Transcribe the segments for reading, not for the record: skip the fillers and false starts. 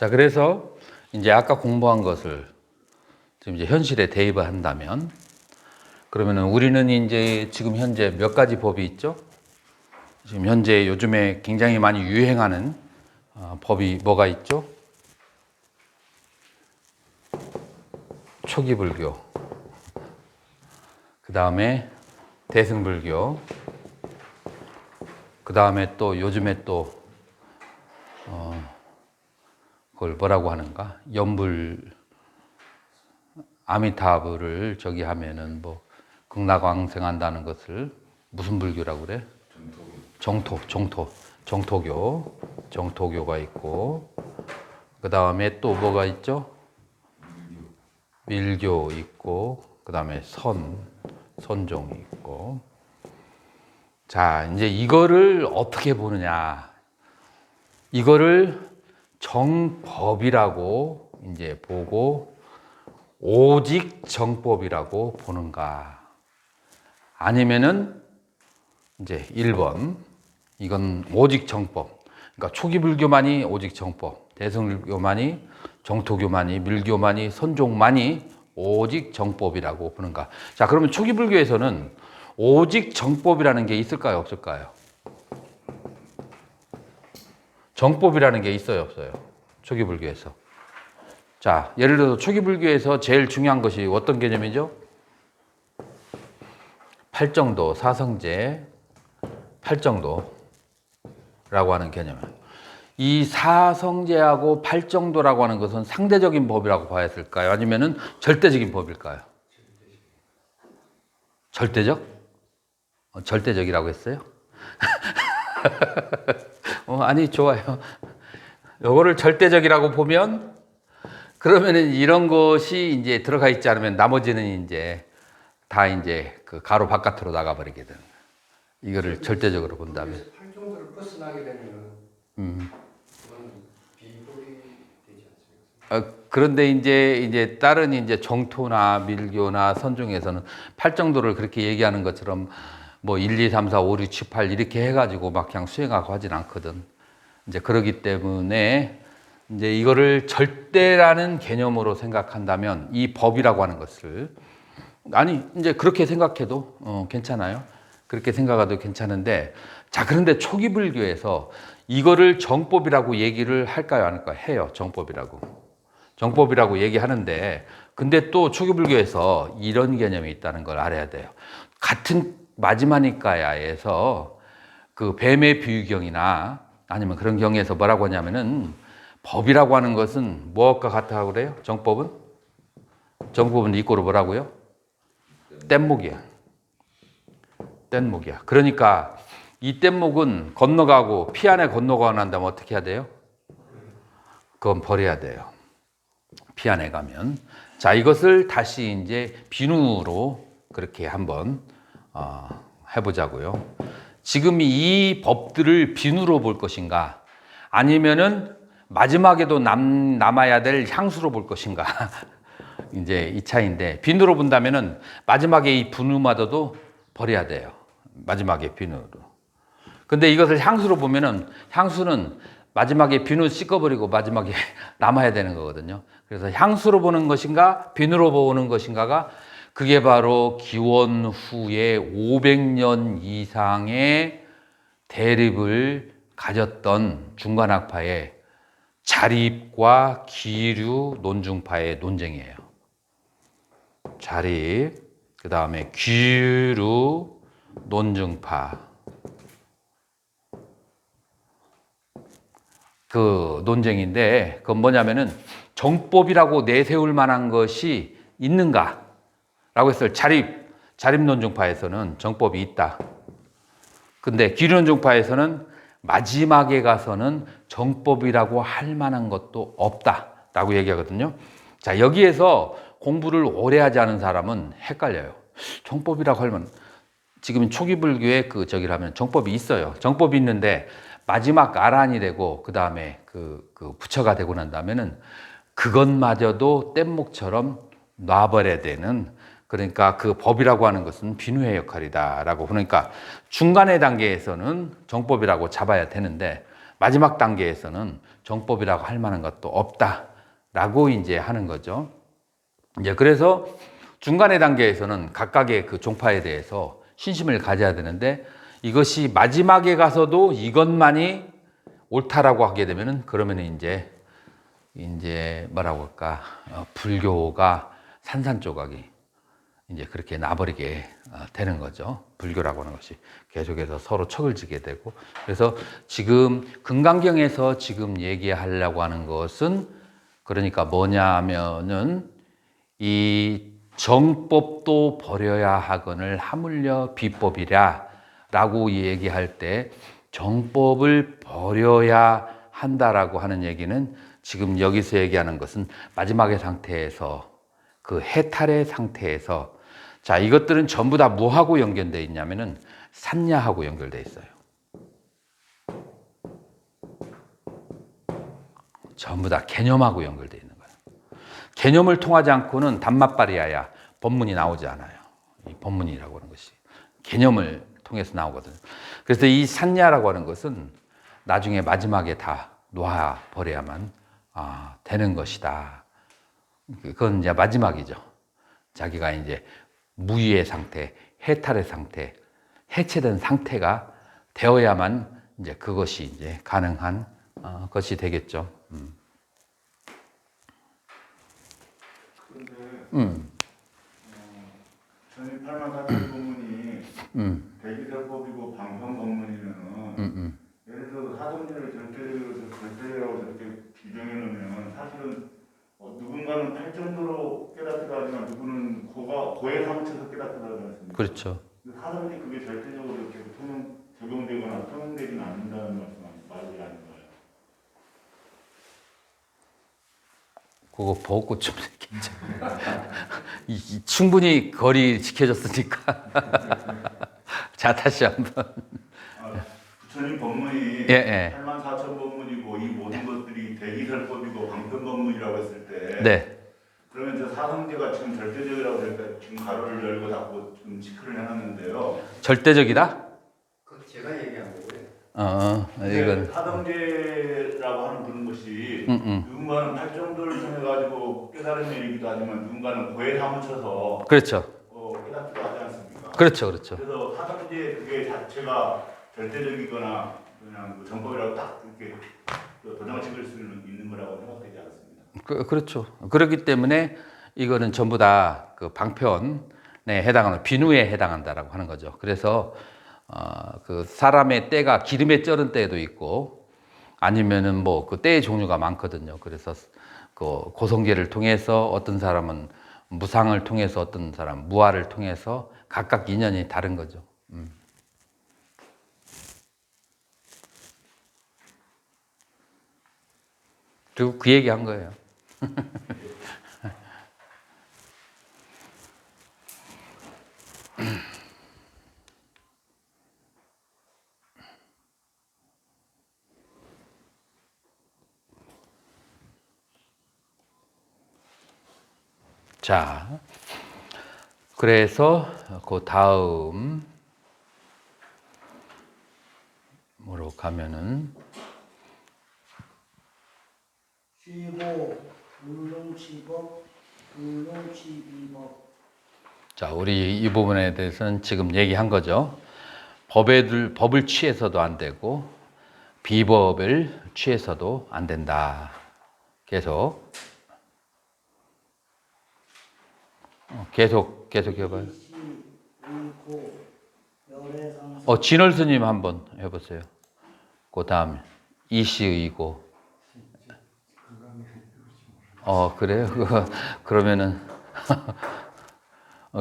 자, 그래서 이제 아까 공부한 것을 지금 이제 현실에 대입을 한다면, 그러면은 우리는 이제 지금 현재 몇 가지 법이 있죠? 지금 현재 요즘에 굉장히 많이 유행하는 법이 뭐가 있죠? 초기불교, 그 다음에 대승불교, 그 다음에 또 요즘에 또 그걸 뭐라고 하는가? 연불 아미타불을 저기 하면은 뭐 극락왕생한다는 것을 무슨 불교라고 그래? 정토교가 있고, 그 다음에 또 뭐가 있죠? 밀교 있고, 그 다음에 선종이 있고. 자, 이제 이거를 어떻게 보느냐? 이거를 정법이라고 이제 보고 오직 정법이라고 보는가? 아니면은 이제 1번, 이건 오직 정법. 그러니까 초기불교만이 오직 정법, 대승불교만이, 정토교만이, 밀교만이, 선종만이 오직 정법이라고 보는가? 자, 그러면 초기불교에서는 오직 정법이라는 게 있을까요, 없을까요? 정법이라는 게 있어요, 없어요? 초기불교에서. 자, 예를 들어서 초기불교에서 제일 중요한 것이 어떤 개념이죠? 팔정도, 사성제, 팔정도라고 하는 개념이에요. 이 사성제하고 팔정도라고 하는 것은 상대적인 법이라고 봐야 될까요? 아니면은 절대적인 법일까요? 절대적? 절대적이라고 했어요? 아니, 좋아요. 요거를 절대적이라고 보면, 그러면은 이런 것이 이제 들어가 있지 않으면 나머지는 이제 다 이제 그 가로 바깥으로 나가버리게 되는 거예요. 이거를 절대적으로 본다면. 팔정도를 벗어나게 되면 그건 비법이 되지 않습니까? 그런데 이제 다른 이제 정토나 밀교나 선종에서는 팔정도를 그렇게 얘기하는 것처럼 뭐 1, 2, 3, 4, 5, 6, 7, 8 이렇게 해가지고 막 그냥 수행하고 하진 않거든. 이제 그러기 때문에 이제 이거를 절대라는 개념으로 생각한다면 이 법이라고 하는 것을, 아니 이제 그렇게 생각해도 괜찮아요. 그렇게 생각해도 괜찮은데, 자, 그런데 초기 불교에서 이거를 정법이라고 얘기를 할까요, 안 할까요? 해요. 정법이라고 얘기하는데, 근데 또 초기 불교에서 이런 개념이 있다는 걸 알아야 돼요. 같은 마지마니까야에서 그 뱀의 비유경이나 아니면 그런 경에서 뭐라고 하냐면은, 법이라고 하는 것은 무엇과 같다고 그래요? 정법은 이꼬로 뭐라고요? 뗏목이야. 그러니까 이 뗏목은 건너가고 피 안에 건너가고 난 다음에 어떻게 해야 돼요? 그건 버려야 돼요. 피 안에 가면. 자, 이것을 다시 이제 비누로 그렇게 한번 해보자고요. 지금 이 법들을 비누로 볼 것인가? 아니면은 마지막에도 남아야 될 향수로 볼 것인가? 이제 이 차이인데, 비누로 본다면은 마지막에 이 비누마저도 버려야 돼요. 마지막에 비누로. 근데 이것을 향수로 보면은 향수는 마지막에 비누 씻어버리고 마지막에 남아야 되는 거거든요. 그래서 향수로 보는 것인가, 비누로 보는 것인가가, 그게 바로 기원 후에 500년 이상의 대립을 가졌던 중간학파의 자립과 기류 논중파의 논쟁이에요. 자립, 그 다음에 기류 논중파. 그 논쟁인데, 그건 뭐냐면은 정법이라고 내세울 만한 것이 있는가? 라고 했을 자립 논중파에서는 정법이 있다. 근데 기류 논중파에서는 마지막에 가서는 정법이라고 할 만한 것도 없다라고 얘기하거든요. 자, 여기에서 공부를 오래 하지 않은 사람은 헷갈려요. 정법이라고 할 만한, 지금 초기 불교에 저기라면 정법이 있어요. 정법이 있는데 마지막 아란이 되고 그 다음에 그 부처가 되고 난 다음에는 그것마저도 뗏목처럼 놔버려야 되는, 그러니까 그 법이라고 하는 것은 비누의 역할이다라고. 그러니까 중간의 단계에서는 정법이라고 잡아야 되는데, 마지막 단계에서는 정법이라고 할 만한 것도 없다라고 이제 하는 거죠. 이제 그래서 중간의 단계에서는 각각의 그 종파에 대해서 신심을 가져야 되는데 이것이 마지막에 가서도 이것만이 옳다라고 하게 되면은 그러면은 이제 뭐라고 할까 불교가 산산조각이 이제 그렇게 나버리게 되는 거죠. 불교라고 하는 것이 계속해서 서로 척을 지게 되고 그래서 지금 금강경에서 지금 얘기하려고 하는 것은 그러니까 뭐냐면은 이 정법도 버려야 하거늘 하물며 비법이라 라고 얘기할 때 정법을 버려야 한다라고 하는 얘기는 지금 여기서 얘기하는 것은 마지막의 상태에서 그 해탈의 상태에서 자 이것들은 전부 다 뭐하고 연결되어 있냐면은 산야하고 연결되어 있어요. 전부 다 개념하고 연결되어 있는 거예요. 개념을 통하지 않고는 단맛바리야야 법문이 나오지 않아요. 이 법문이라고 하는 것이 개념을 통해서 나오거든요. 그래서 이 산야라고 하는 것은 나중에 마지막에 다 놓아버려야만 되는 것이다. 그건 이제 마지막이죠. 자기가 이제 무위의 상태, 해탈의 상태, 해체된 상태가 되어야만 이제 그것이 이제 가능한 것이 되겠죠. 그런데 전이 8만 4천 법문이 대기설법이고 방편법문이면은 예를 들어서 사성리를 절대라고 저렇게 규정해 놓으면 사실은 누군가는 팔정도로 깨닫기도 하지만 누구는 고에 사무쳐서 깨닫기도 하지 않습니까? 그렇죠. 사성리 그게 절대적으로 이렇게 적용되거나 통용되지는 않는다는 말이 아닌가요? 그거 보고 좀 충분히 거리 지켜졌으니까. 자, 다시 한번. 부처님 법문이 예. 8만 4천 법문이고 이 모든 것들이 대기설법이고 방편법문이라고 했을 때 네. 그러면 저 사성제가 지금 절대적이라고 될까 지금 가로를 열고 닫고 지금 치크를 해놨는데요. 절대적이다? 그 제가 얘기한 거고요. 이건. 사성제라고 하는 그런 것이 누군가는 팔정도를 통해 가지고 깨달음에 이르기도 하지만 누군가는 고에 사무쳐서 그렇죠. 깨닫기도 하지 않습니까? 그렇죠. 그래서 사성제 그게 자체가 절대적이거나 그냥 정법이라고 딱 이렇게 도장을 찍을 수 있는 거라고 생각되지 않습니다. 그렇죠. 그렇기 때문에 이거는 전부 다 그 방편에 해당하는 비누에 해당한다라고 하는 거죠. 그래서 그 사람의 때가 기름에 쩔은 때도 있고 아니면은 뭐 그 때의 종류가 많거든요. 그래서 그 고성계를 통해서 어떤 사람은 무상을 통해서 어떤 사람 무아를 통해서 각각 인연이 다른 거죠. 그리고 그 얘기 한 거예요. 자, 그래서 그 다음 뭐로 가면은 쉬고 물lum치법, 물lum치비법. 자, 우리 이 부분에 대해서는 지금 얘기한 거죠. 법을 취해서도 안 되고 비법을 취해서도 안 된다. 계속 해봐요. 진월 스님 한번 해보세요. 그 다음에 이시의고. 그래요? 그러면은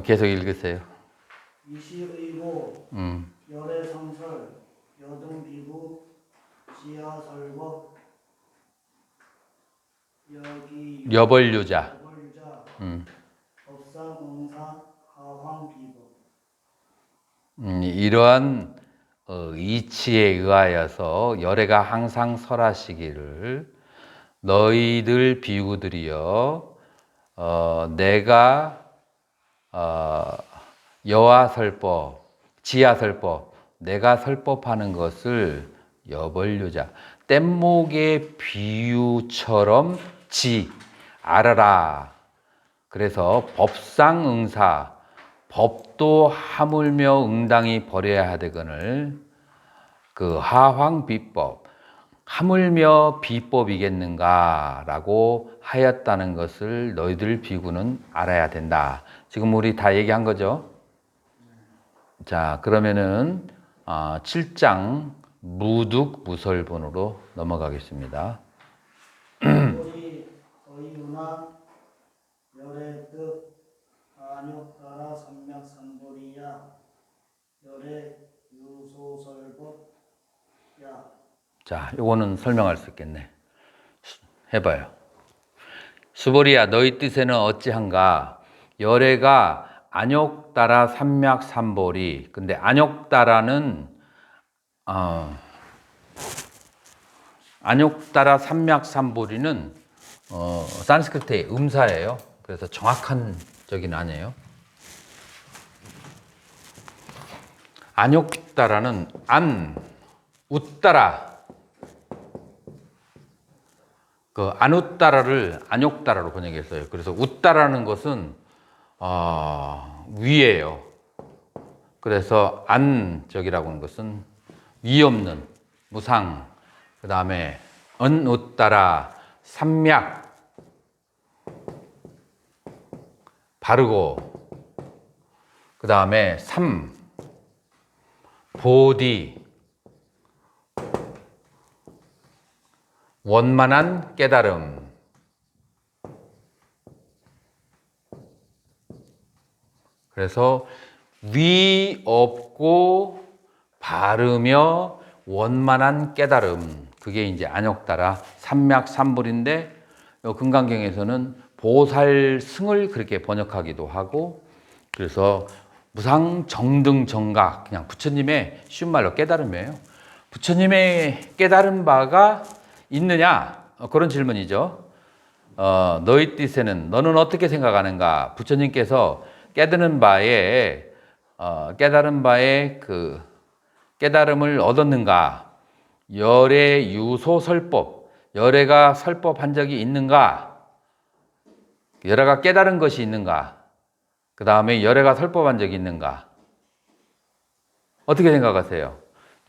계속 읽으세요. 이시의고, 열애성설, 여등비구, 지하설법, 여벌유자. 법상응사, 하황비법. 이러한 이치에 의하여서 열애가 항상 설하시기를 너희들 비구들이여 내가 여하설법, 지하설법 내가 설법하는 것을 여벌유자. 뗏목의 비유처럼 알아라. 그래서 법상응사, 법도 하물며 응당히 버려야 하되거늘 그 하황비법, 하물며 비법이겠는가라고 하였다는 것을 너희들 비구는 알아야 된다. 지금 우리 다 얘기한 거죠? 자, 그러면은 7장 무득무설본으로 넘어가겠습니다. 우리 어이유나 열의 뜻 안욕따라 삼맥삼보리야 열의 유소설법야. 자, 요거는 설명할 수 있겠네. 해봐요. 수보리야, 너희 뜻에는 어찌한가? 열애가 안욕따라 삼맥삼보리. 근데 안욕따라는 안욕따라 삼맥삼보리는 산스크리트의 음사예요. 그래서 정확한 적인 아니에요. 안욕따라는 웃따라. 그 안웃따라를 안욕따라로 번역했어요. 그래서 웃따라는 것은 위예요. 그래서 안적이라고 하는 것은 위 없는 무상. 그 다음에 은웃따라 삼맥 바르고. 그 다음에 보디 원만한 깨달음. 그래서 위 없고 바르며 원만한 깨달음. 그게 이제 안욕따라 삼맥삼불인데 금강경에서는 보살승을 그렇게 번역하기도 하고, 그래서 무상정등정각, 그냥 부처님의 쉬운 말로 깨달음이에요. 부처님의 깨달은 바가 있느냐? 그런 질문이죠. 너희 뜻에는 너는 어떻게 생각하는가? 부처님께서 깨달은 바에 그 깨달음을 얻었는가? 열의 유소설법, 열애가 설법한 적이 있는가? 열애가 깨달은 것이 있는가? 그 다음에 열애가 설법한 적이 있는가? 어떻게 생각하세요?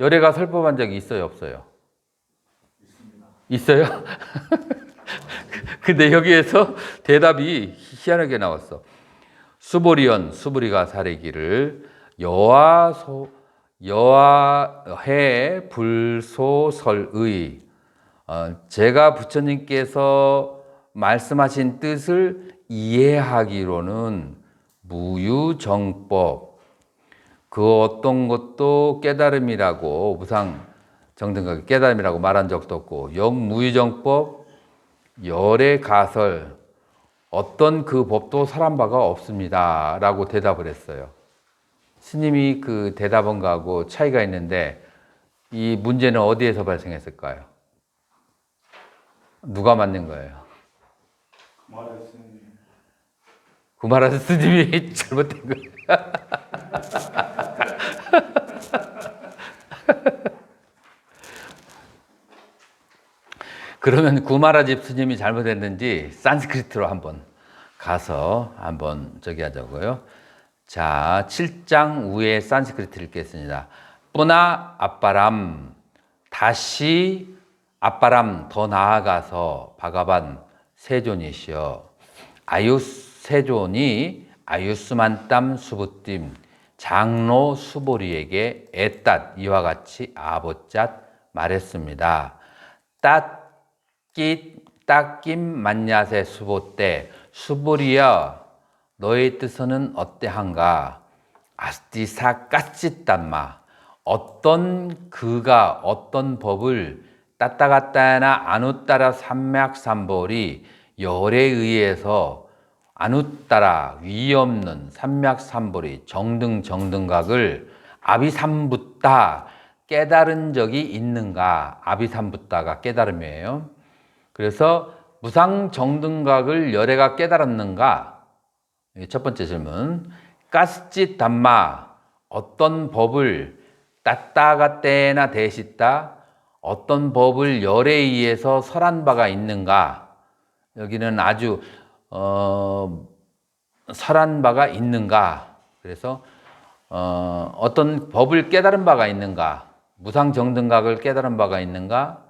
열애가 설법한 적이 있어요, 없어요? 있어요? 근데 여기에서 대답이 희한하게 나왔어. 수보리가 사례기를 여와해 불소설의, 제가 부처님께서 말씀하신 뜻을 이해하기로는 무유정법, 그 어떤 것도 깨달음이라고 무상 정등각 깨달음이라고 말한 적도 없고, 영무유정법, 열의 가설, 어떤 그 법도 설한 바가 없습니다 라고 대답을 했어요. 스님이 그 대답한 거하고 차이가 있는데, 이 문제는 어디에서 발생했을까요? 누가 만든 거예요? 구마라 스님이 잘못된 거예요. 그러면 구마라집 스님이 잘못했는지 산스크리트로 한번 가서 한번 저기 하자고요. 자, 7장 우에 산스크리트 읽겠습니다. 뿌나 아빠람, 다시 아빠람 더 나아가서 바가반 세존이시여. 세존이 아유스만땀 수부팀 장로 수보리에게 애따 이와 같이 아보cat 말했습니다. 따낌 만냐세 수보 때, 수보리여 너의 뜻은 어때한가? 아스티사 까짓단마, 어떤 그가 어떤 법을 따따가따나 아누따라 삼맥삼보리 열에 의해서 아누따라 위 없는 삼맥삼보리 정등각을 아비삼붓다 깨달은 적이 있는가? 아비삼붓다가 깨달음이에요. 그래서 무상정등각을 열애가 깨달았는가? 첫 번째 질문. 까스찌 담마, 어떤 법을 따따가 때나 대시다, 어떤 법을 열에 의해서 설한 바가 있는가? 여기는 아주 설한 바가 있는가? 그래서 어떤 법을 깨달은 바가 있는가? 무상정등각을 깨달은 바가 있는가?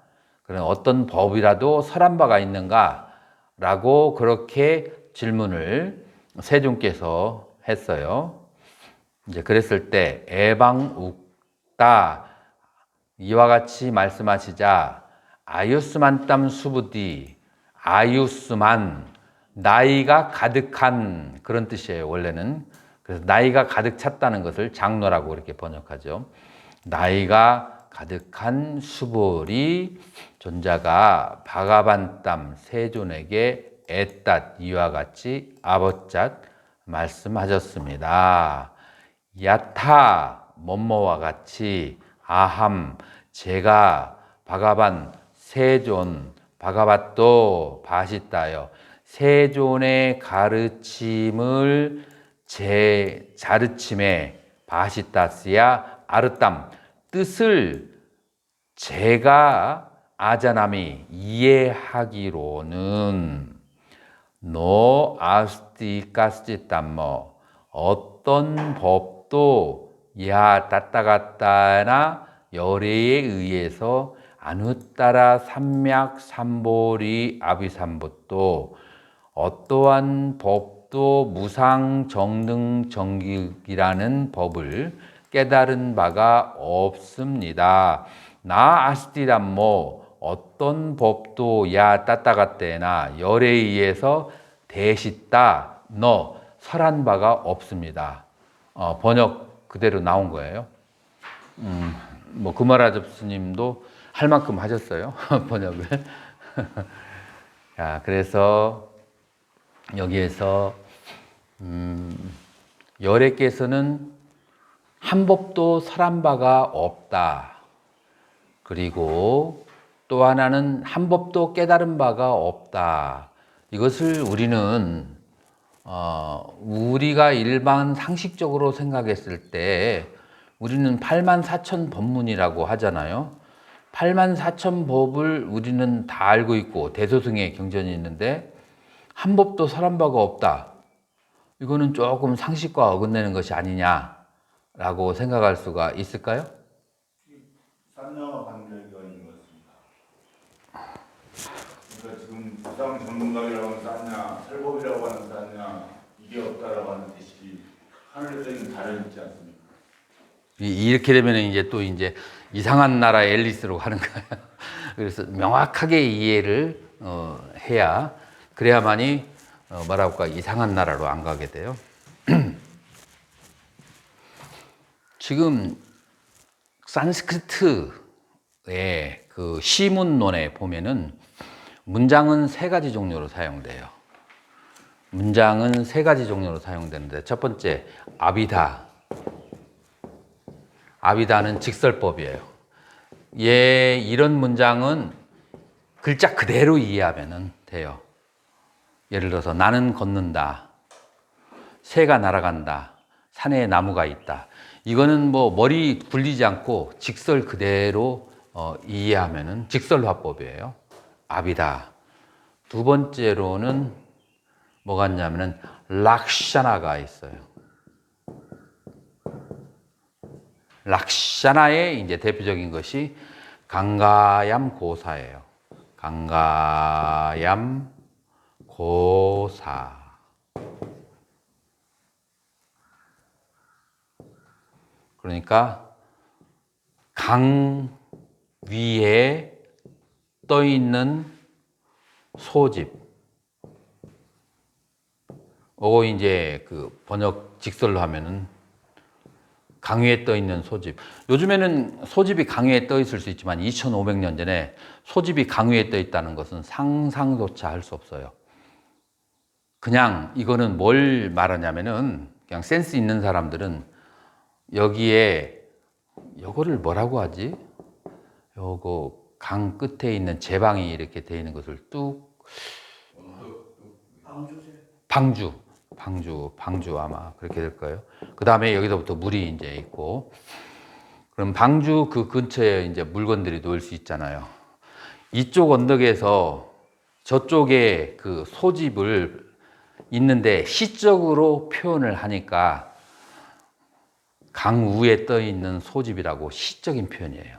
그런 어떤 법이라도 설한 바가 있는가? 라고 그렇게 질문을 세종께서 했어요. 이제 그랬을 때 애방욱다 이와 같이 말씀하시자 아유스만땀 수부디 아유스만 나이가 가득한 그런 뜻이에요. 원래는 그래서 나이가 가득 찼다는 것을 장로라고 이렇게 번역하죠. 나이가 가득한 수보리 존자가 바가반땀 세존에게 애tat 이와 같이 아버cat 말씀하셨습니다. 야타 뭐뭐와 같이 아함 제가 바가반 세존 바가바또 바시다요 세존의 가르침을 제 가르침에 바시다스야 아르땀 뜻을 제가 아자남이 이해하기로는 노 아스티카스지땀뭐 어떤 법도 야 따따갔다나 열애에 의해서 아누따라 삼맥 삼보리 아비삼보또 어떠한 법도 무상 정등 정기이라는 법을 깨달은 바가 없습니다. 나 아스티담모 어떤 법도 야 따따갔대나 열에 의해서 대시다 너 설한 바가 없습니다. 번역 그대로 나온 거예요. 뭐 구마라접 스님도 할 만큼 하셨어요. 번역을. 자, 그래서 여기에서 열애께서는 한 법도 설한 바가 없다. 그리고 또 하나는 한 법도 깨달은 바가 없다. 이것을 우리는 우리가 일반 상식적으로 생각했을 때 우리는 84,000 법문이라고 하잖아요. 84,000 법을 우리는 다 알고 있고 대소승의 경전이 있는데 한 법도 설한 바가 없다. 이거는 조금 상식과 어긋내는 것이 아니냐라고 생각할 수가 있을까요? 싼냐와 관계가 있는 것 같습니다. 그러니까 지금 무상 전문가이라고 하는 싼냐, 설법이라고 하는 싼냐, 이게 없다라고 하는 뜻이 하늘에서 있는 달은 있지 않습니까? 이렇게 되면 이제 또 이제 이상한 나라 앨리스로 가는 거예요. 그래서 명확하게 이해를 해야 그래야만이 뭐라고 할까 이상한 나라로 안 가게 돼요. 지금 산스크리트의 그 시문론에 보면은 문장은 세 가지 종류로 사용돼요. 문장은 세 가지 종류로 사용되는데 첫 번째 아비다. 아비다는 직설법이에요. 이런 문장은 글자 그대로 이해하면 돼요. 예를 들어서 나는 걷는다. 새가 날아간다. 산에 나무가 있다. 이거는 뭐 머리 굴리지 않고 직설 그대로 이해하면 직설화법이에요. 아비다. 두 번째로는 뭐가 있냐면은 락샤나가 있어요. 락샤나의 이제 대표적인 것이 강가얌 고사예요. 강가얌 고사. 그러니까 강 위에 떠 있는 소집. 이제 그 번역 직설로 하면은 강 위에 떠 있는 소집. 요즘에는 소집이 강 위에 떠 있을 수 있지만 2500년 전에 소집이 강 위에 떠 있다는 것은 상상조차 할 수 없어요. 그냥 이거는 뭘 말하냐면은 그냥 센스 있는 사람들은 여기에 요거를 뭐라고 하지? 요거 강 끝에 있는 제방이 이렇게 되어 있는 것을 뚝 방주 아마 그렇게 될 거예요. 그 다음에 여기서부터 물이 이제 있고 그럼 방주 그 근처에 이제 물건들이 놓일 수 있잖아요. 이쪽 언덕에서 저쪽에 그 소집을 있는데 시적으로 표현을 하니까 강 위에 떠 있는 소집이라고 시적인 표현이에요.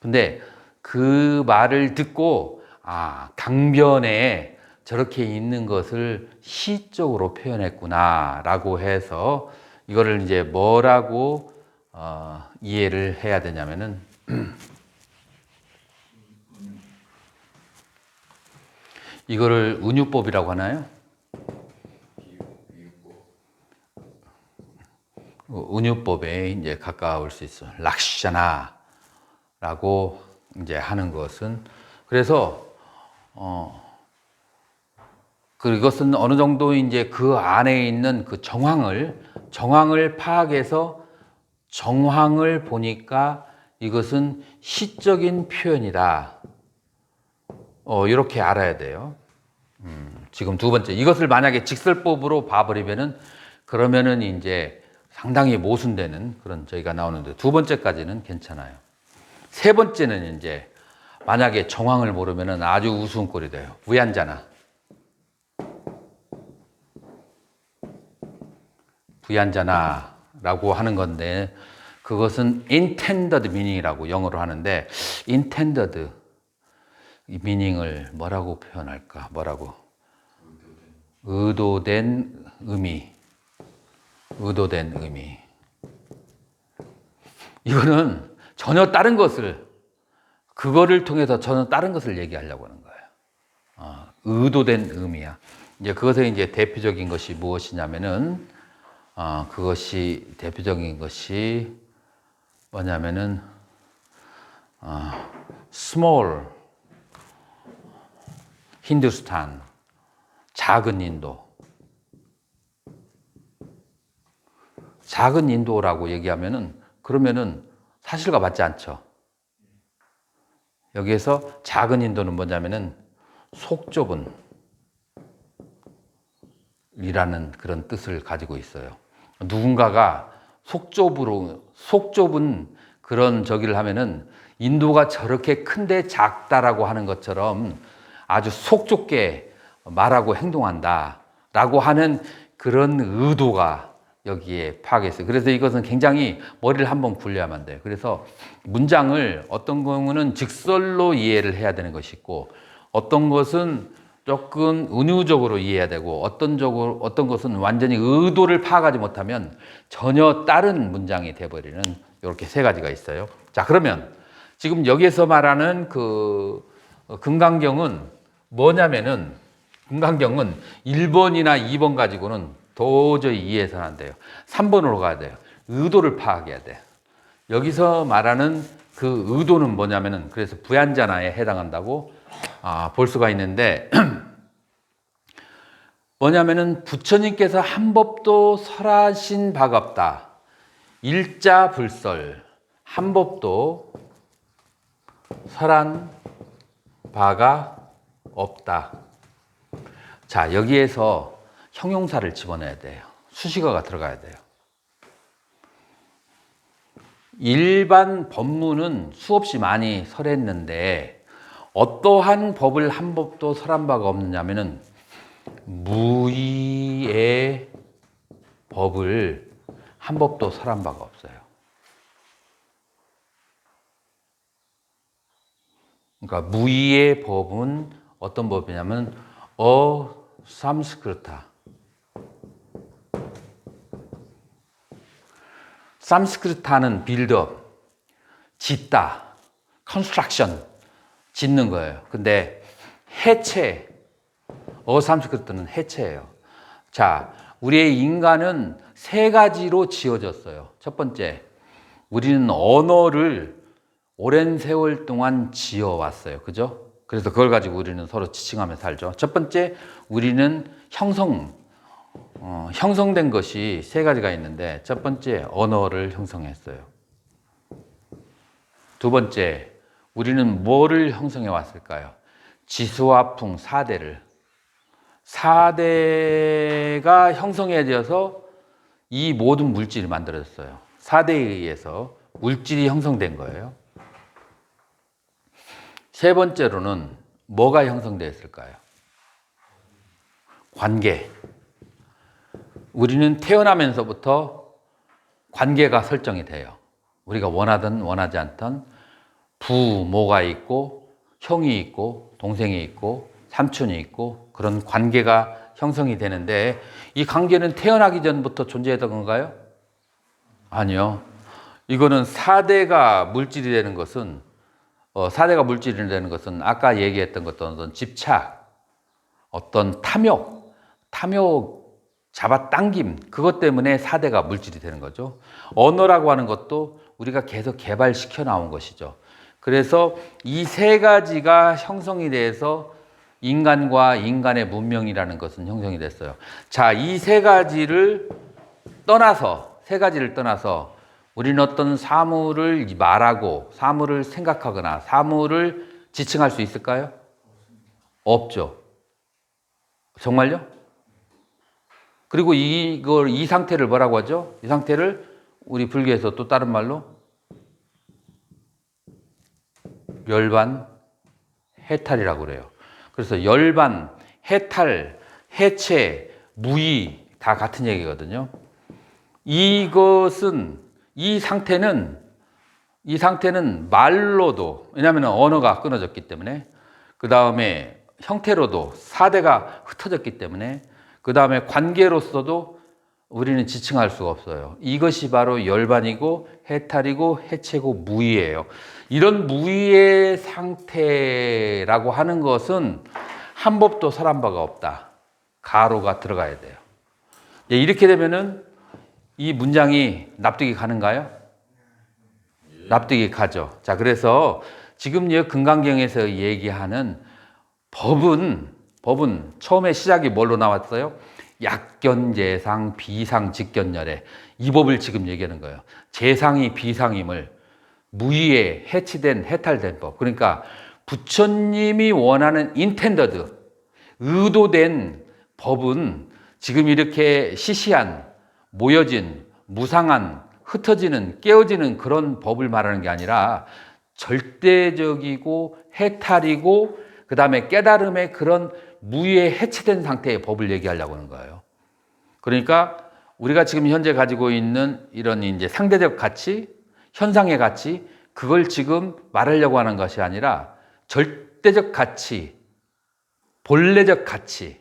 근데 그 말을 듣고 강변에 저렇게 있는 것을 시적으로 표현했구나라고 해서 이거를 이제 뭐라고 이해를 해야 되냐면은 이거를 은유법이라고 하나요? 은유법에 이제 가까울 수 있어요. 락샤나라고 이제 하는 것은 그래서 그것은 어느 정도 이제 그 안에 있는 그 정황을 파악해서 정황을 보니까 이것은 시적인 표현이다. 이렇게 알아야 돼요. 지금 두 번째, 이것을 만약에 직설법으로 봐버리면은 그러면은 이제 상당히 모순되는 그런 저희가 나오는데 두 번째까지는 괜찮아요. 세 번째는 이제 만약에 정황을 모르면은 아주 우스운 꼴이 돼요. 부얀자나. 부얀자나라고 하는 건데 그것은 intended meaning이라고 영어로 하는데 intended 이 meaning을 뭐라고 표현할까? 뭐라고? 의도된 의미. 의도된 의미. 이거는 전혀 다른 것을 그거를 통해서 전혀 다른 것을 얘기하려고 하는 거예요. 의도된 의미야. 이제 그것의 이제 대표적인 것이 무엇이냐면은 그것이 대표적인 것이 뭐냐면은 small 힌두스탄 작은 인도 작은 인도라고 얘기하면은 그러면은 사실과 맞지 않죠. 여기에서 작은 인도는 뭐냐면은 속 좁은 이라는 그런 뜻을 가지고 있어요. 누군가가 속 좁은 그런 저기를 하면은 인도가 저렇게 큰데 작다라고 하는 것처럼 아주 속 좁게 말하고 행동한다라고 하는 그런 의도가 여기에 파악했어요. 그래서 이것은 굉장히 머리를 한번 굴려야만 돼요. 그래서 문장을 어떤 경우는 직설로 이해를 해야 되는 것이 있고 어떤 것은 조금 은유적으로 이해해야 되고 어떤 것은 완전히 의도를 파악하지 못하면 전혀 다른 문장이 돼버리는 이렇게 세 가지가 있어요. 자, 그러면 지금 여기에서 말하는 그 금강경은 뭐냐면은 금강경은 1번이나 2번 가지고는 도저히 이해해서는 안 돼요. 3번으로 가야 돼요. 의도를 파악해야 돼. 여기서 말하는 그 의도는 뭐냐면은 그래서 부얀자나에 해당한다고 볼 수가 있는데 뭐냐면은 부처님께서 한 법도 설하신 바가 없다. 일자불설 한 법도 설한 바가 없다. 자, 여기에서 형용사를 집어넣어야 돼요. 수식어가 들어가야 돼요. 일반 법문은 수없이 많이 설했는데 어떠한 법을 한 법도 설한 바가 없느냐면은 무의의 법을 한 법도 설한 바가 없어요. 그러니까 무의의 법은 어떤 법이냐면 삼스크르타. 삼스크르타는 빌드업, 짓다, 컨스트럭션, 짓는 거예요. 근데 해체, 삼스크르트는 해체예요. 자, 우리의 인간은 세 가지로 지어졌어요. 첫 번째, 우리는 언어를 오랜 세월 동안 지어왔어요. 그죠? 그래서 그걸 가지고 우리는 서로 지칭하며 살죠. 첫 번째, 우리는 형성된 것이 세 가지가 있는데 첫 번째, 언어를 형성했어요. 두 번째, 우리는 뭐를 형성해 왔을까요? 지수화풍 4대를. 4대가 형성해져서 이 모든 물질이 만들어졌어요. 4대에 의해서 물질이 형성된 거예요. 세 번째로는 뭐가 형성되었을까요? 관계. 우리는 태어나면서부터 관계가 설정이 돼요. 우리가 원하든 원하지 않든 부모가 있고 형이 있고 동생이 있고 삼촌이 있고 그런 관계가 형성이 되는데 이 관계는 태어나기 전부터 존재했던 건가요? 아니요. 이거는 4대가 물질이 되는 것은 4대가 물질이 되는 것은 아까 얘기했던 어떤 집착, 어떤 탐욕 잡아당김 그것 때문에 4대가 물질이 되는 거죠. 언어라고 하는 것도 우리가 계속 개발시켜 나온 것이죠. 그래서 이 세 가지가 형성이 돼서 인간과 인간의 문명이라는 것은 형성이 됐어요. 자, 이 세 가지를 떠나서 우리는 어떤 사물을 말하고 사물을 생각하거나 사물을 지칭할 수 있을까요? 없죠. 정말요? 그리고 이 상태를 뭐라고 하죠? 이 상태를 우리 불교에서 또 다른 말로 열반 해탈이라고 그래요. 그래서 열반, 해탈, 해체, 무의 다 같은 얘기거든요. 이 상태는 말로도, 왜냐하면 언어가 끊어졌기 때문에, 그 다음에 형태로도 4대가 흩어졌기 때문에, 그 다음에 관계로서도 우리는 지칭할 수가 없어요. 이것이 바로 열반이고 해탈이고 해체고 무의예요. 이런 무의의 상태라고 하는 것은 한 법도 설한 바가 없다. 가로가 들어가야 돼요. 이렇게 되면은 이 문장이 납득이 가는가요? 납득이 가죠. 자, 그래서 지금 금강경에서 얘기하는 법은 처음에 시작이 뭘로 나왔어요? 약견, 재상, 비상, 직견열애. 이 법을 지금 얘기하는 거예요. 재상이 비상임을 무의에 해치된, 해탈된 법. 그러니까 부처님이 원하는 인텐더드, 의도된 법은 지금 이렇게 시시한, 모여진, 무상한, 흩어지는, 깨어지는 그런 법을 말하는 게 아니라 절대적이고 해탈이고 그 다음에 깨달음의 그런 무의에 해체된 상태의 법을 얘기하려고 하는 거예요. 그러니까 우리가 지금 현재 가지고 있는 이런 이제 상대적 가치, 현상의 가치, 그걸 지금 말하려고 하는 것이 아니라 절대적 가치, 본래적 가치,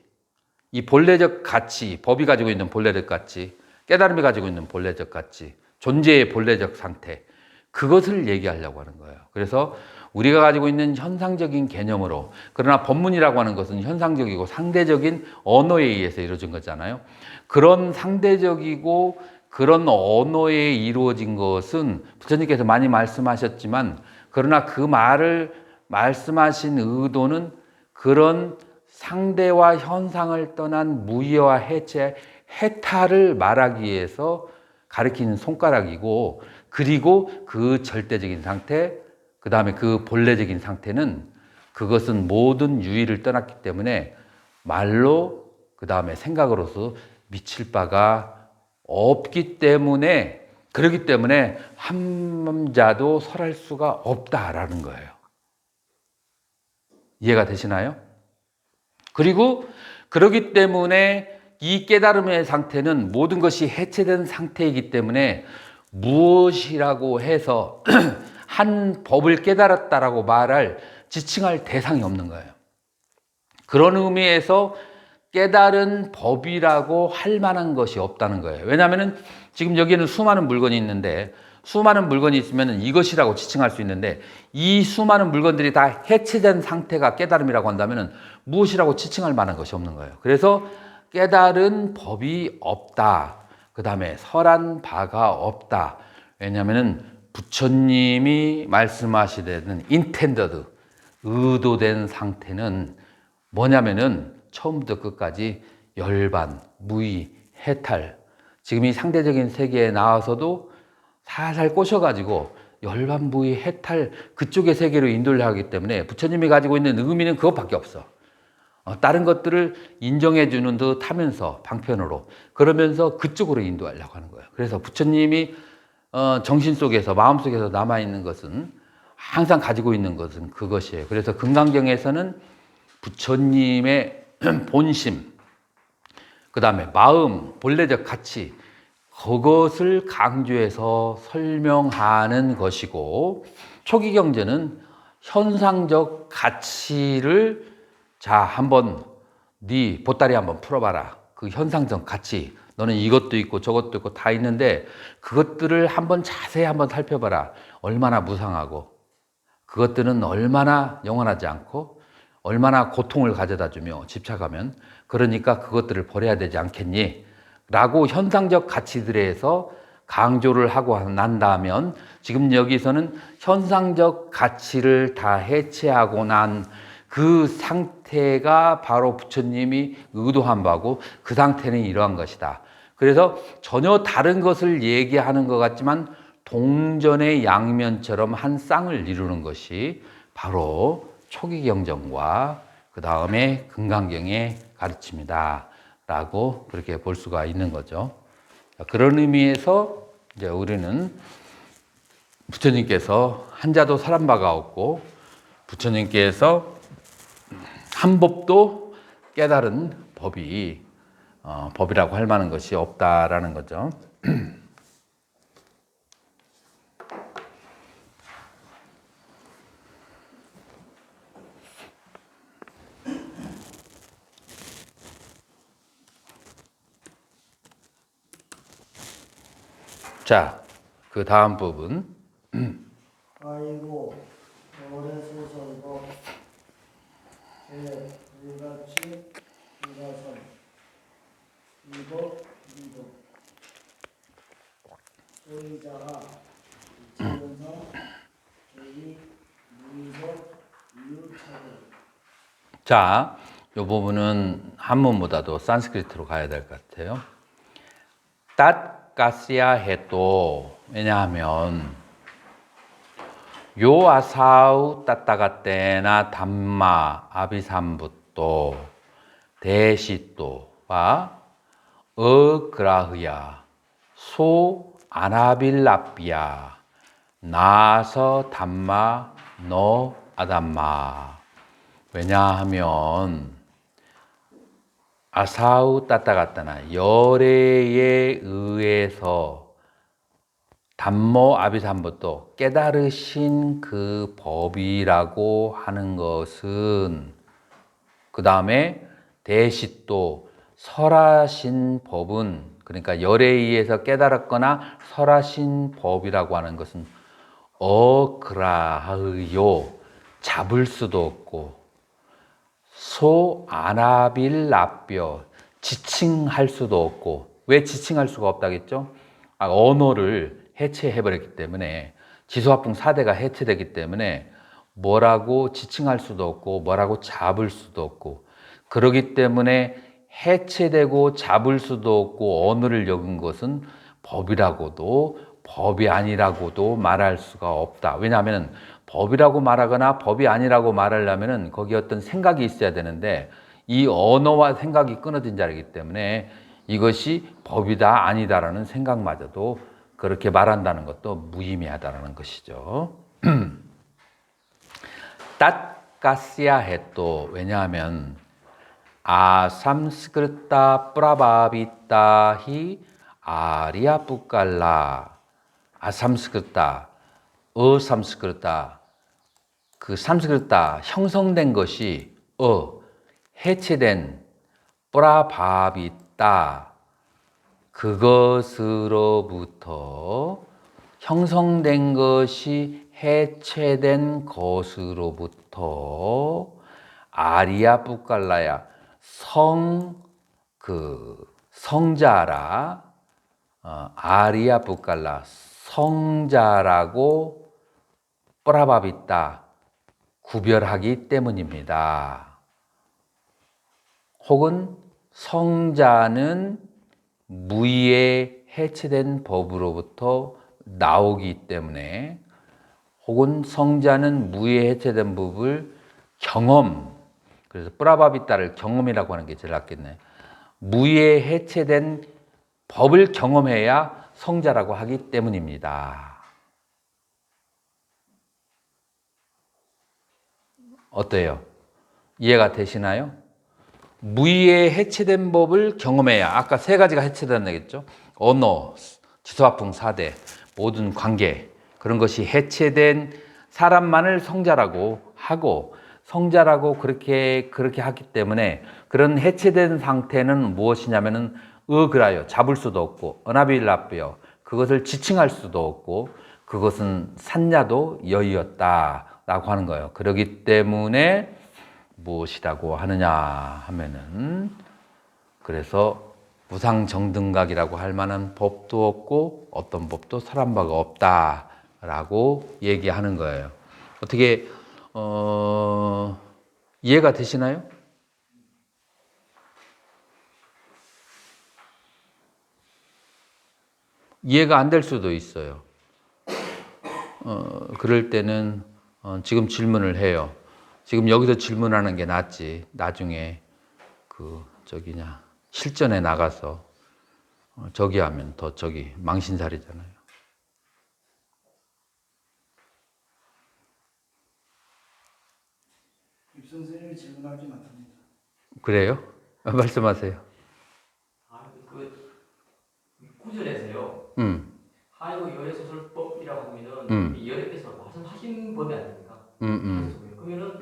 이 본래적 가치, 법이 가지고 있는 본래적 가치, 깨달음이 가지고 있는 본래적 가치, 존재의 본래적 상태, 그것을 얘기하려고 하는 거예요. 그래서 우리가 가지고 있는 현상적인 개념으로, 그러나 법문이라고 하는 것은 현상적이고 상대적인 언어에 의해서 이루어진 거잖아요. 그런 상대적이고 그런 언어에 이루어진 것은 부처님께서 많이 말씀하셨지만, 그러나 그 말을 말씀하신 의도는 그런 상대와 현상을 떠난 무의와 해체, 해탈을 말하기 위해서 가리키는 손가락이고, 그리고 그 절대적인 상태, 그 다음에 그 본래적인 상태는 그것은 모든 유의를 떠났기 때문에 말로 그 다음에 생각으로서 미칠 바가 없기 때문에, 그렇기 때문에 한자도 설할 수가 없다라는 거예요. 이해가 되시나요? 그리고 그렇기 때문에 이 깨달음의 상태는 모든 것이 해체된 상태이기 때문에 무엇이라고 해서 한 법을 깨달았다라고 말할, 지칭할 대상이 없는 거예요. 그런 의미에서 깨달은 법이라고 할 만한 것이 없다는 거예요. 왜냐하면 지금 여기에는 수많은 물건이 있는데, 수많은 물건이 있으면 이것이라고 지칭할 수 있는데, 이 수많은 물건들이 다 해체된 상태가 깨달음이라고 한다면 무엇이라고 지칭할 만한 것이 없는 거예요. 그래서 깨달은 법이 없다. 그 다음에 설한 바가 없다. 왜냐하면 부처님이 말씀하시는 인텐더드, 의도된 상태는 뭐냐면은 처음부터 끝까지 열반, 무의, 해탈. 지금 이 상대적인 세계에 나와서도 살살 꼬셔가지고 열반, 무의, 해탈 그쪽의 세계로 인도를 하기 때문에 부처님이 가지고 있는 의미는 그것밖에 없어. 다른 것들을 인정해 주는 듯 하면서 방편으로 그러면서 그쪽으로 인도하려고 하는 거예요. 그래서 부처님이 정신 속에서, 마음 속에서 남아있는 것은, 항상 가지고 있는 것은 그것이에요. 그래서 금강경에서는 부처님의 본심, 그 다음에 마음, 본래적 가치, 그것을 강조해서 설명하는 것이고, 초기 경전은 현상적 가치를 자, 한번 네 보따리 한번 풀어봐라. 그 현상적 가치, 너는 이것도 있고 저것도 있고 다 있는데 그것들을 한번 자세히 한번 살펴봐라. 얼마나 무상하고 그것들은 얼마나 영원하지 않고 얼마나 고통을 가져다 주며 집착하면, 그러니까 그것들을 버려야 되지 않겠니? 라고 현상적 가치들에서 강조를 하고 난다면, 지금 여기서는 현상적 가치를 다 해체하고 난 그 상태가 바로 부처님이 의도한 바고, 그 상태는 이러한 것이다. 그래서 전혀 다른 것을 얘기하는 것 같지만 동전의 양면처럼 한 쌍을 이루는 것이 바로 초기 경전과 그 다음에 금강경의 가르침이다 라고 그렇게 볼 수가 있는 거죠. 그런 의미에서 이제 우리는 부처님께서 한 자도 사람 바가 없고, 부처님께서 한 법도 깨달은 법이 법이라고 할 만한 것이 없다라는 거죠. 자, 그 다음 부분. 아이고 오래 소설도 불같이 일어선 이도 소유자가 이천성 제이 무의석 이유차별. 자, 이 부분은 한문보다도 산스크리트로 가야 될 것 같아요. 땄가시야 해도, 왜냐하면 요 아사우 따따가떼나 담마 아비삼부또 대시또와 어그라흐야 소 아나빌라비야 나서 담마 너 아담마. 왜냐하면 아사우 따따가따나 열애에 의해서 담모 아비삼부또 깨달으신 그 법이라고 하는 것은, 그 다음에 대시또 설하신 법은, 그러니까 열에 의해서 깨달았거나 설하신 법이라고 하는 것은 어그라하요 잡을 수도 없고, 소 아나빌 라뼈 지칭할 수도 없고. 왜 지칭할 수가 없다겠죠? 언어를 해체해버렸기 때문에, 지소화풍 4대가 해체되기 때문에 뭐라고 지칭할 수도 없고 뭐라고 잡을 수도 없고, 그러기 때문에 해체되고 잡을 수도 없고 언어를 역은 것은 법이라고도 법이 아니라고도 말할 수가 없다. 왜냐하면 법이라고 말하거나 법이 아니라고 말하려면 거기에 어떤 생각이 있어야 되는데, 이 언어와 생각이 끊어진 자리이기 때문에 이것이 법이다 아니다라는 생각마저도 그렇게 말한다는 것도 무의미하다는 것이죠. 땄가시야 해또, 왜냐하면 아삼스크르타 프라바비타히 아리아 뿌깔라. 아삼스크르타, 어삼스크르타, 그 삼스크르타 형성된 것이 해체된 프라바비타, 그것으로부터 형성된 것이 해체된 것으로부터 아리아 뿌깔라야 성자라, 아리아 뿌깔라 성자라고 프라바비타 구별하기 때문입니다. 혹은 성자는 무의의 해체된 법으로부터 나오기 때문에, 혹은 성자는 무의의 해체된 법을 그래서 프라바비타를 경험이라고 하는 게 제일 낫겠네. 무의의 해체된 법을 경험해야 성자라고 하기 때문입니다. 어때요? 이해가 되시나요? 무의에 해체된 법을 경험해야, 아까 세 가지가 해체된다고 했죠. 언어, 지소화풍 4대, 모든 관계, 그런 것이 해체된 사람만을 성자라고 하고, 성자라고 그렇게 하기 때문에 그런 해체된 상태는 무엇이냐면은 어그라요, 잡을 수도 없고, 어나빌라뼈, 그것을 지칭할 수도 없고, 그것은 산야도 여의였다라고 하는 거예요. 그렇기 때문에 무엇이라고 하느냐 하면은, 그래서 무상정등각이라고 할 만한 법도 없고 어떤 법도 설한 바가 없다라고 얘기하는 거예요. 어떻게 이해가 되시나요? 이해가 안 될 수도 있어요. 그럴 때는 지금 질문을 해요. 지금 여기서 질문하는 게 낫지. 나중에 실전에 나가서 저기 하면 더 망신살이잖아요. 입 선생님이 질문할 게 많답니다. 그래요? 말씀하세요. 구절에서요. 하이고 열애소설법이라고 하면은 이 열애께서 말씀하신 법이 아닙니까? 그러면은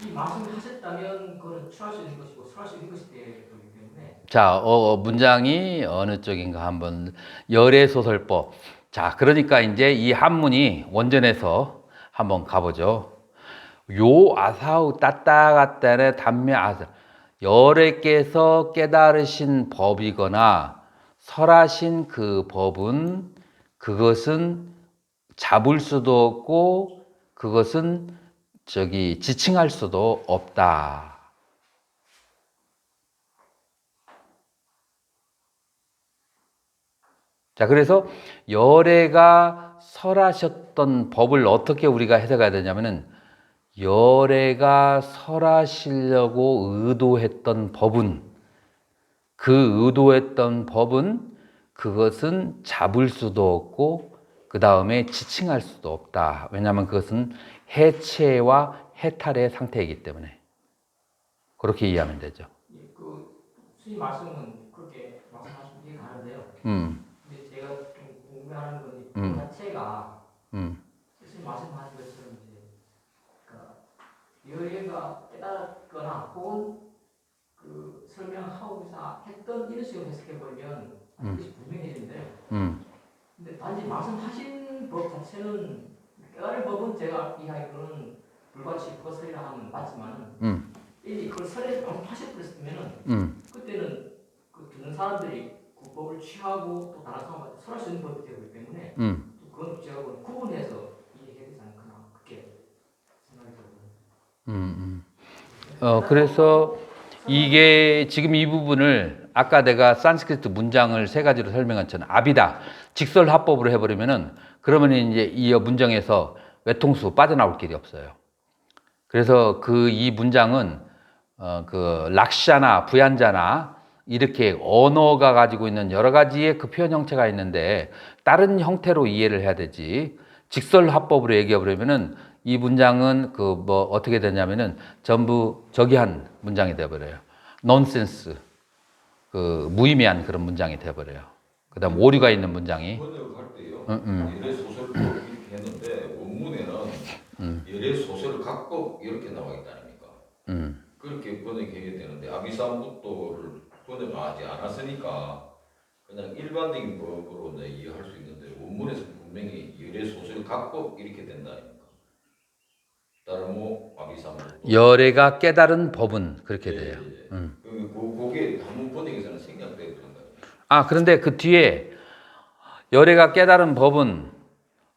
이 말씀하셨다면 그거는 취할 수 있는 것이고 설할 수 있는 것이 되기 때문에. 자, 문장이 어느 쪽인가 한번 열애소설법. 자, 그러니까 이제 이 한문이 원전에서 한번 가보죠. 요 아사우 따따가따네 담매 아사. 열애께서 깨달으신 법이거나 설하신 그 법은 그것은 잡을 수도 없고 그것은 지칭할 수도 없다. 자, 그래서 열애가 설하셨던 법을 어떻게 우리가 해석해야 되냐면은, 열애가 설하시려고 의도했던 법은, 그 의도했던 법은 그것은 잡을 수도 없고 그 다음에 지칭할 수도 없다. 왜냐하면 그것은 해체와 해탈의 상태이기 때문에. 그렇게 이해하면 되죠. 수님 말씀은 그렇게 말씀하시면 되게 가는데요. 근데 제가 좀 궁금해하는 건 그 자체가 수님 말씀하신 것처럼 이제 열애가 깨달았거나 혹은 그 설명하고자 했던 이런 식으로 해석해버리면 그것이 분명해지는데요. 근데 단지 말씀하신 법 자체는 깨달은 법은 제가 이해하기로는 불같이 그것이라 하면 맞지만은 이미 그걸 설에 말씀하셔버렸으면은 그때는 그 듣는 사람들이 그 법을 취하고 또 다른 사람한테 설할 수 있는 법이 되기 때문에 또 그건 제가 구분해서 이해해야 되지 않거나 그렇게 생각이 들어요. 그래서 이게 지금 이 부분을 아까 내가 산스크리트 문장을 세 가지로 설명한 것처럼 아비다, 직설합법으로 해버리면은 그러면 이제 이 문장에서 외통수 빠져나올 길이 없어요. 그래서 이 문장은 그 락샤나 부얀자나 이렇게 언어가 가지고 있는 여러 가지의 그 표현 형태가 있는데 다른 형태로 이해를 해야 되지. 직설합법으로 얘기해 버리면은 이 문장은 어떻게 되냐면은 전부 저기한 문장이 돼 버려요. 넌센스, 무의미한 그런 문장이 돼 버려요. 그다음 오류가 있는 문장이. 번역할 때요. 열애 소설법 이렇게 했는데 원문에는 열애 소설 각법 이렇게 나와 있다 아닙니까? 그렇게 번역해야 되는데 아비사무토를 번역하지 않았으니까 그냥 일반적인 법으로 이해할 수 있는데 원문에서 분명히 열애 소설 각법 이렇게 된다 아닙니까? 따르모 아비사무토. 열애가 깨달은 법은 그렇게 돼요. 그게 한문 번역에서는 생략되어 있던가요? 그런데 그 뒤에 열애가 깨달은 법은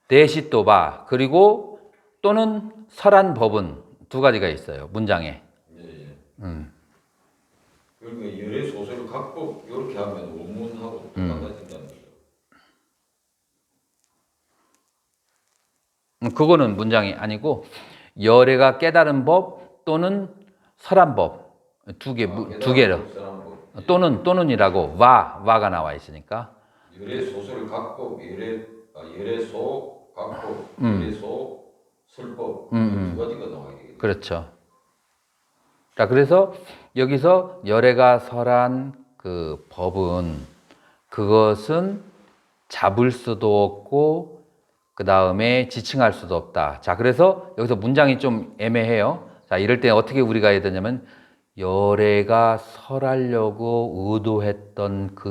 대시또바 그리고 또는 설한 법은 두 가지가 있어요. 문장에. 그러니까 열애 소설 각법 이렇게 하면 원문하고 똑같아진다는 거죠. 그거는 문장이 아니고 열애가 깨달은 법 또는 설한 법 두 개로 또는이라고 와가 나와 있으니까 열애소설 각법 열애소 각법 열애소 설법 두 가지가 나와야 되겠네요. 그렇죠. 자, 그래서 여기서 열애가 설한 그 법은 그것은 잡을 수도 없고 그 다음에 지칭할 수도 없다. 자, 그래서 여기서 문장이 좀 애매해요. 자, 이럴 때 어떻게 우리가 해야 되냐면 열애가 설하려고 의도했던 그